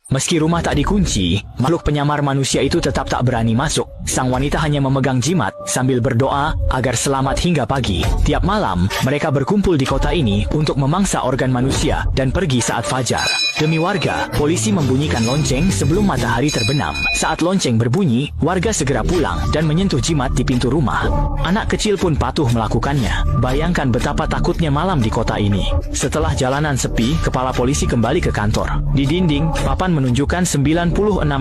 Meski rumah tak dikunci, makhluk penyamar manusia itu tetap tak berani masuk. Sang wanita hanya memegang jimat sambil berdoa agar selamat hingga pagi. Tiap malam, mereka berkumpul di kota ini untuk memangsa organ manusia dan pergi saat fajar. Demi warga, polisi membunyikan lonceng sebelum matahari terbenam. Saat lonceng berbunyi, warga segera pulang dan menyentuh jimat di pintu rumah. Anak kecil pun patuh melakukannya. Bayangkan betapa takutnya malam di kota ini. Setelah jalanan sepi, kepala polisi kembali ke kantor. Di dinding, papan menunjukkan 96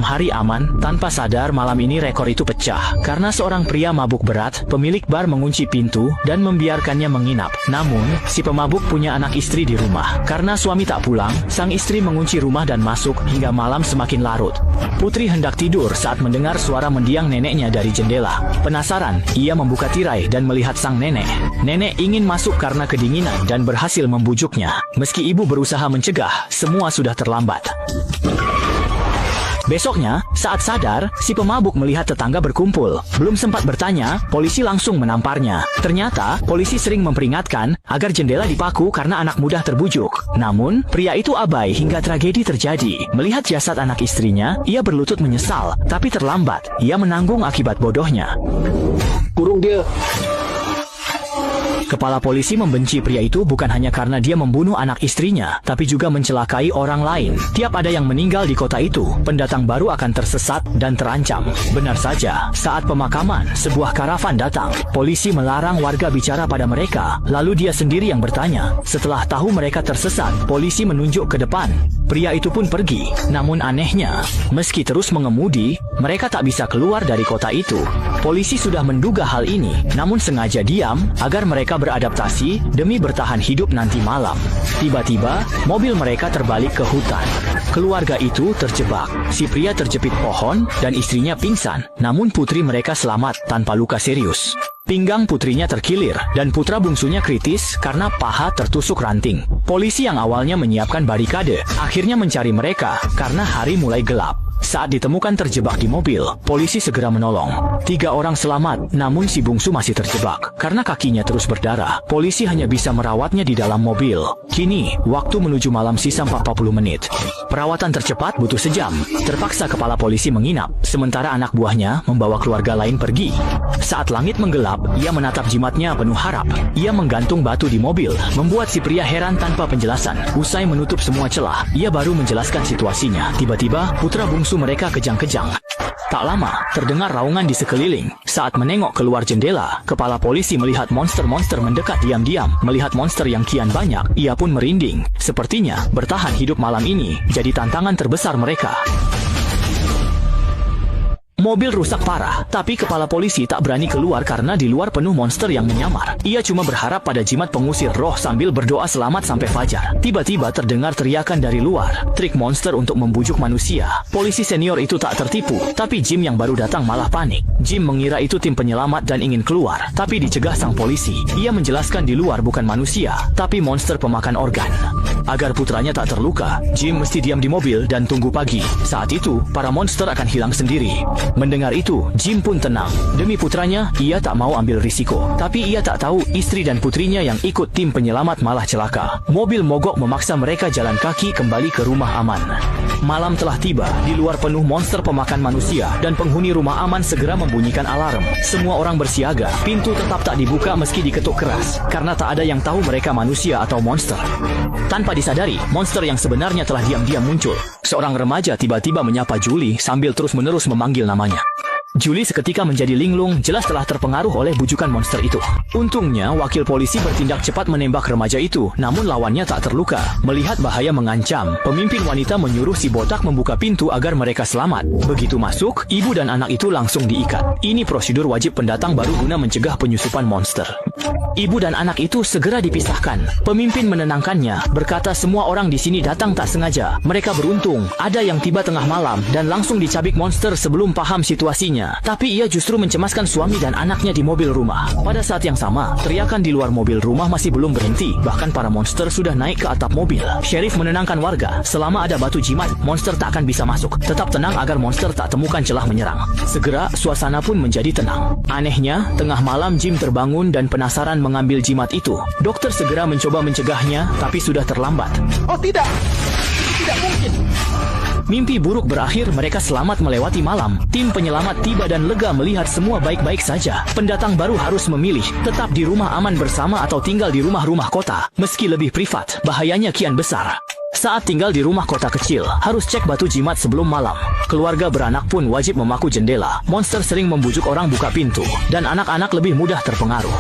hari aman. Tanpa sadar, malam ini rekor itu pecah. Karena seorang pria mabuk berat, pemilik bar mengunci pintu dan membiarkannya menginap. Namun, si pemabuk punya anak istri di rumah. Karena suami tak pulang, sang istri mengunci rumah dan masuk hingga malam semakin larut. Putri hendak tidur saat mendengar suara mendiang neneknya dari jendela. Penasaran, ia membuka tirai dan melihat sang nenek. Nenek ingin masuk karena kedinginan dan berhasil membujuknya. Meski ibu berusaha mencegah, semua sudah terlambat. Besoknya, saat sadar, si pemabuk melihat tetangga berkumpul. Belum sempat bertanya, polisi langsung menamparnya. Ternyata, polisi sering memperingatkan agar jendela dipaku karena anak mudah terbujuk. Namun, pria itu abai hingga tragedi terjadi. Melihat jasad anak istrinya, ia berlutut menyesal, tapi terlambat. Ia menanggung akibat bodohnya. Kurung dia. Kepala polisi membenci pria itu bukan hanya karena dia membunuh anak istrinya, tapi juga mencelakai orang lain. Tiap ada yang meninggal di kota itu, pendatang baru akan tersesat dan terancam. Benar saja, saat pemakaman, sebuah karavan datang. Polisi melarang warga bicara pada mereka, lalu dia sendiri yang bertanya. Setelah tahu mereka tersesat, polisi menunjuk ke depan. Pria itu pun pergi. Namun anehnya, meski terus mengemudi, mereka tak bisa keluar dari kota itu. Polisi sudah menduga hal ini, namun sengaja diam agar mereka beradaptasi demi bertahan hidup nanti malam. Tiba-tiba, mobil mereka terbalik ke hutan. Keluarga itu terjebak. Si pria terjepit pohon dan istrinya pingsan, namun putri mereka selamat tanpa luka serius. Pinggang putrinya terkilir dan putra bungsunya kritis karena paha tertusuk ranting. Polisi yang awalnya menyiapkan barikade akhirnya mencari mereka karena hari mulai gelap. Saat ditemukan terjebak di mobil, polisi segera menolong. 3 orang selamat, namun si bungsu masih terjebak. Karena kakinya terus berdarah, polisi hanya bisa merawatnya di dalam mobil. Kini, waktu menuju malam sisa 40 menit. Perawatan tercepat butuh sejam. Terpaksa kepala polisi menginap, sementara anak buahnya membawa keluarga lain pergi. Saat langit menggelap, ia menatap jimatnya penuh harap. Ia menggantung batu di mobil, membuat si pria heran tanpa penjelasan. Usai menutup semua celah, ia baru menjelaskan situasinya. Tiba-tiba, putra bungsu mereka kejang-kejang. Tak lama, terdengar raungan di sekeliling. Saat menengok keluar jendela, kepala polisi melihat monster-monster mendekat diam-diam. Melihat monster yang kian banyak, ia pun merinding. Sepertinya, bertahan hidup malam ini jadi tantangan terbesar mereka. Mobil rusak parah, tapi kepala polisi tak berani keluar karena di luar penuh monster yang menyamar. Ia cuma berharap pada jimat pengusir roh sambil berdoa selamat sampai fajar. Tiba-tiba terdengar teriakan dari luar, trik monster untuk membujuk manusia. Polisi senior itu tak tertipu, tapi Jim yang baru datang malah panik. Jim mengira itu tim penyelamat dan ingin keluar, tapi dicegah sang polisi. Ia menjelaskan di luar bukan manusia, tapi monster pemakan organ. Agar putranya tak terluka, Jim mesti diam di mobil dan tunggu pagi. Saat itu, para monster akan hilang sendiri. Mendengar itu, Jim pun tenang. Demi putranya, ia tak mau ambil risiko. Tapi ia tak tahu istri dan putrinya yang ikut tim penyelamat malah celaka. Mobil mogok memaksa mereka jalan kaki kembali ke rumah aman. Malam telah tiba, di luar penuh monster pemakan manusia, dan penghuni rumah aman segera membunyikan alarm. Semua orang bersiaga, pintu tetap tak dibuka meski diketuk keras, karena tak ada yang tahu mereka manusia atau monster. Tanpa disadari, monster yang sebenarnya telah diam-diam muncul. Seorang remaja tiba-tiba menyapa Julie sambil terus-menerus memanggil namanya. Julie seketika menjadi linglung, jelas telah terpengaruh oleh bujukan monster itu. Untungnya, wakil polisi bertindak cepat menembak remaja itu, namun lawannya tak terluka. Melihat bahaya mengancam, pemimpin wanita menyuruh si botak membuka pintu agar mereka selamat. Begitu masuk, ibu dan anak itu langsung diikat. Ini prosedur wajib pendatang baru guna mencegah penyusupan monster. Ibu dan anak itu segera dipisahkan. Pemimpin menenangkannya, berkata semua orang di sini datang tak sengaja. Mereka beruntung, ada yang tiba tengah malam dan langsung dicabik monster sebelum paham situasinya. Tapi ia justru mencemaskan suami dan anaknya di mobil rumah. Pada saat yang sama, teriakan di luar mobil rumah masih belum berhenti. Bahkan para monster sudah naik ke atap mobil. Sheriff menenangkan warga, selama ada batu jimat, monster tak akan bisa masuk. Tetap tenang agar monster tak temukan celah menyerang. Segera, suasana pun menjadi tenang. Anehnya, tengah malam Jim terbangun dan penasaran mengambil jimat itu. Dokter segera mencoba mencegahnya, tapi sudah terlambat. Oh tidak! Tidak mungkin! Mimpi buruk berakhir, mereka selamat melewati malam. Tim penyelamat tiba dan lega melihat semua baik-baik saja. Pendatang baru harus memilih, tetap di rumah aman bersama atau tinggal di rumah-rumah kota. Meski lebih privat, bahayanya kian besar. Saat tinggal di rumah kota kecil, harus cek batu jimat sebelum malam. Keluarga beranak pun wajib memaku jendela. Monster sering membujuk orang buka pintu, dan anak-anak lebih mudah terpengaruh.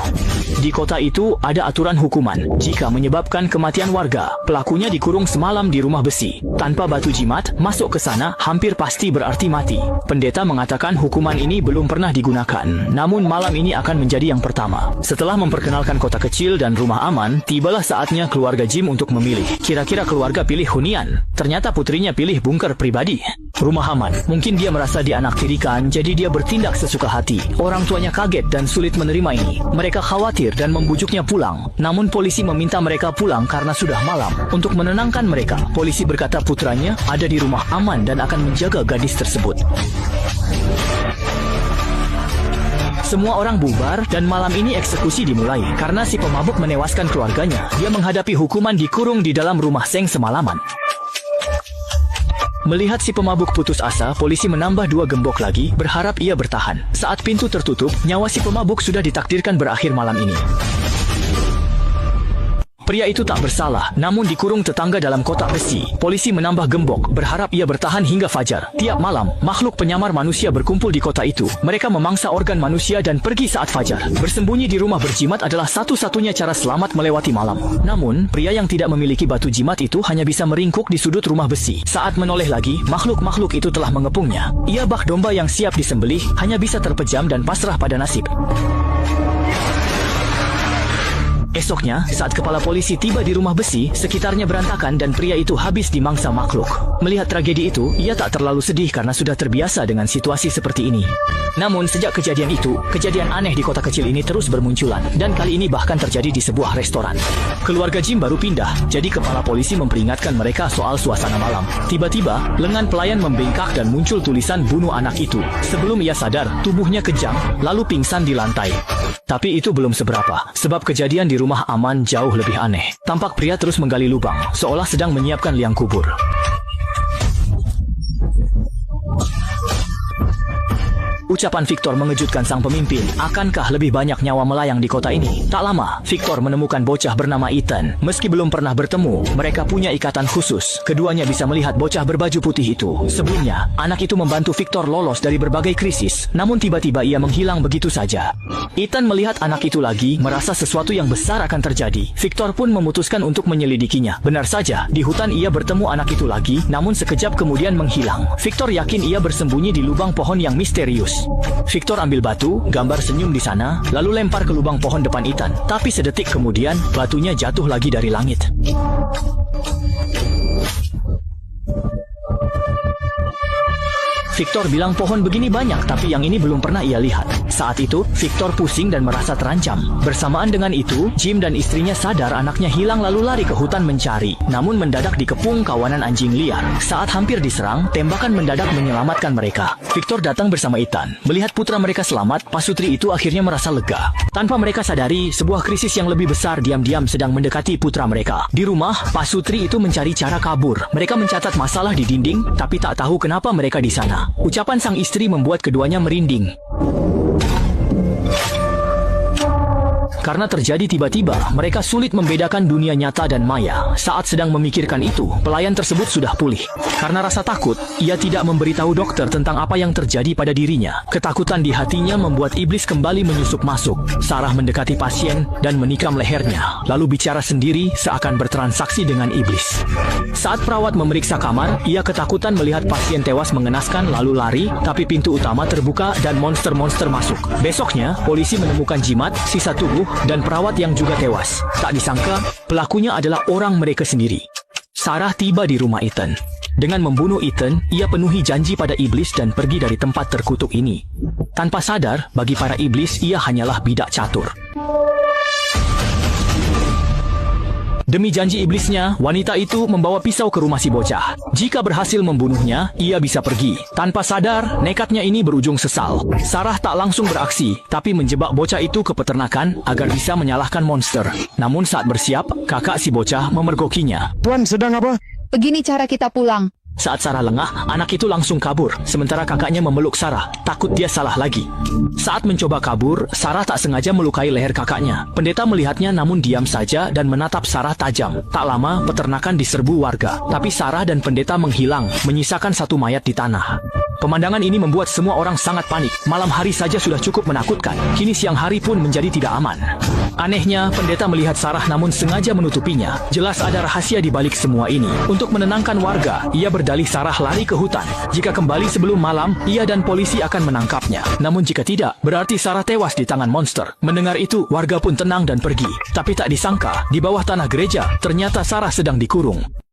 Di kota itu ada aturan hukuman. Jika menyebabkan kematian warga, pelakunya dikurung semalam di rumah besi. Tanpa batu jimat, masuk ke sana hampir pasti berarti mati. Pendeta mengatakan hukuman ini belum pernah digunakan, namun malam ini akan menjadi yang pertama. Setelah memperkenalkan kota kecil dan rumah aman, tibalah saatnya keluarga Jim untuk memilih. Kira-kira keluarga pilih hunian. Ternyata putrinya pilih bunker pribadi. Rumah aman. Mungkin dia merasa dianaktirikan, jadi dia bertindak sesuka hati. Orang tuanya kaget dan sulit menerima ini. Mereka khawatir dan membujuknya pulang. Namun polisi meminta mereka pulang karena sudah malam. Untuk menenangkan mereka, polisi berkata putranya ada di rumah aman dan akan menjaga gadis tersebut. Semua orang bubar dan malam ini eksekusi dimulai karena si pemabuk menewaskan keluarganya. Dia menghadapi hukuman dikurung di dalam rumah seng semalaman. Melihat si pemabuk putus asa, polisi menambah 2 gembok lagi, berharap ia bertahan. Saat pintu tertutup, nyawa si pemabuk sudah ditakdirkan berakhir malam ini. Pria itu tak bersalah, namun dikurung tetangga dalam kotak besi. Polisi menambah gembok, berharap ia bertahan hingga fajar. Tiap malam, makhluk penyamar manusia berkumpul di kota itu. Mereka memangsa organ manusia dan pergi saat fajar. Bersembunyi di rumah berjimat adalah satu-satunya cara selamat melewati malam. Namun, pria yang tidak memiliki batu jimat itu hanya bisa meringkuk di sudut rumah besi. Saat menoleh lagi, makhluk-makhluk itu telah mengepungnya. Ia bak domba yang siap disembelih, hanya bisa terpejam dan pasrah pada nasib. Esoknya, saat kepala polisi tiba di rumah besi, sekitarnya berantakan dan pria itu habis dimangsa makhluk. Melihat tragedi itu, ia tak terlalu sedih karena sudah terbiasa dengan situasi seperti ini. Namun, sejak kejadian itu, kejadian aneh di kota kecil ini terus bermunculan, dan kali ini bahkan terjadi di sebuah restoran. Keluarga Jim baru pindah, jadi kepala polisi memperingatkan mereka soal suasana malam. Tiba-tiba, lengan pelayan membengkak dan muncul tulisan bunuh anak itu. Sebelum ia sadar, tubuhnya kejang, lalu pingsan di lantai. Tapi itu belum seberapa, sebab kejadian di rumah aman jauh lebih aneh. Tampak pria terus menggali lubang, seolah sedang menyiapkan liang kubur. Ucapan Victor mengejutkan sang pemimpin. Akankah lebih banyak nyawa melayang di kota ini? Tak lama, Victor menemukan bocah bernama Ethan. Meski belum pernah bertemu, mereka punya ikatan khusus. Keduanya bisa melihat bocah berbaju putih itu. Sebelumnya, anak itu membantu Victor lolos dari berbagai krisis. Namun tiba-tiba ia menghilang begitu saja. Ethan melihat anak itu lagi, merasa sesuatu yang besar akan terjadi. Victor pun memutuskan untuk menyelidikinya. Benar saja, di hutan ia bertemu anak itu lagi, namun sekejap kemudian menghilang. Victor yakin ia bersembunyi di lubang pohon yang misterius. Victor ambil batu, gambar senyum di sana, lalu lempar ke lubang pohon depan Ethan. Tapi sedetik kemudian, batunya jatuh lagi dari langit. Victor bilang pohon begini banyak, tapi yang ini belum pernah ia lihat. Saat itu, Victor pusing dan merasa terancam. Bersamaan dengan itu, Jim dan istrinya sadar anaknya hilang lalu lari ke hutan mencari. Namun mendadak dikepung kawanan anjing liar. Saat hampir diserang, tembakan mendadak menyelamatkan mereka. Victor datang bersama Ethan. Melihat putra mereka selamat, pasutri itu akhirnya merasa lega. Tanpa mereka sadari, sebuah krisis yang lebih besar diam-diam sedang mendekati putra mereka. Di rumah, pasutri itu mencari cara kabur. Mereka mencatat masalah di dinding, tapi tak tahu kenapa mereka di sana. Ucapan sang istri membuat keduanya merinding. Karena terjadi tiba-tiba, mereka sulit membedakan dunia nyata dan maya. Saat sedang memikirkan itu, pelayan tersebut sudah pulih. Karena rasa takut, ia tidak memberitahu dokter tentang apa yang terjadi pada dirinya. Ketakutan di hatinya membuat iblis kembali menyusup masuk. Sarah mendekati pasien dan menikam lehernya, lalu bicara sendiri seakan bertransaksi dengan iblis. Saat perawat memeriksa kamar, ia ketakutan melihat pasien tewas mengenaskan lalu lari, tapi pintu utama terbuka dan monster-monster masuk. Besoknya, polisi menemukan jimat, sisa tubuh, dan perawat yang juga tewas. Tak disangka, pelakunya adalah orang mereka sendiri. Sarah tiba di rumah Ethan. Dengan membunuh Ethan, ia penuhi janji pada iblis dan pergi dari tempat terkutuk ini. Tanpa sadar, bagi para iblis, ia hanyalah bidak catur. Demi janji iblisnya, wanita itu membawa pisau ke rumah si bocah. Jika berhasil membunuhnya, ia bisa pergi. Tanpa sadar, nekatnya ini berujung sesal. Sarah tak langsung beraksi, tapi menjebak bocah itu ke peternakan agar bisa menyalahkan monster. Namun saat bersiap, kakak si bocah memergokinya. Tuan sedang apa? Begini cara kita pulang. Saat Sarah lengah, anak itu langsung kabur, sementara kakaknya memeluk Sarah, takut dia salah lagi. Saat mencoba kabur, Sarah tak sengaja melukai leher kakaknya. Pendeta melihatnya namun diam saja dan menatap Sarah tajam. Tak lama, peternakan diserbu warga, tapi Sarah dan pendeta menghilang, menyisakan satu mayat di tanah. Pemandangan ini membuat semua orang sangat panik. Malam hari saja sudah cukup menakutkan, kini siang hari pun menjadi tidak aman. Anehnya, pendeta melihat Sarah namun sengaja menutupinya. Jelas ada rahasia di balik semua ini. Untuk menenangkan warga, ia berdalih Sarah lari ke hutan. Jika kembali sebelum malam, ia dan polisi akan menangkapnya. Namun jika tidak, berarti Sarah tewas di tangan monster. Mendengar itu, warga pun tenang dan pergi. Tapi tak disangka, di bawah tanah gereja, ternyata Sarah sedang dikurung.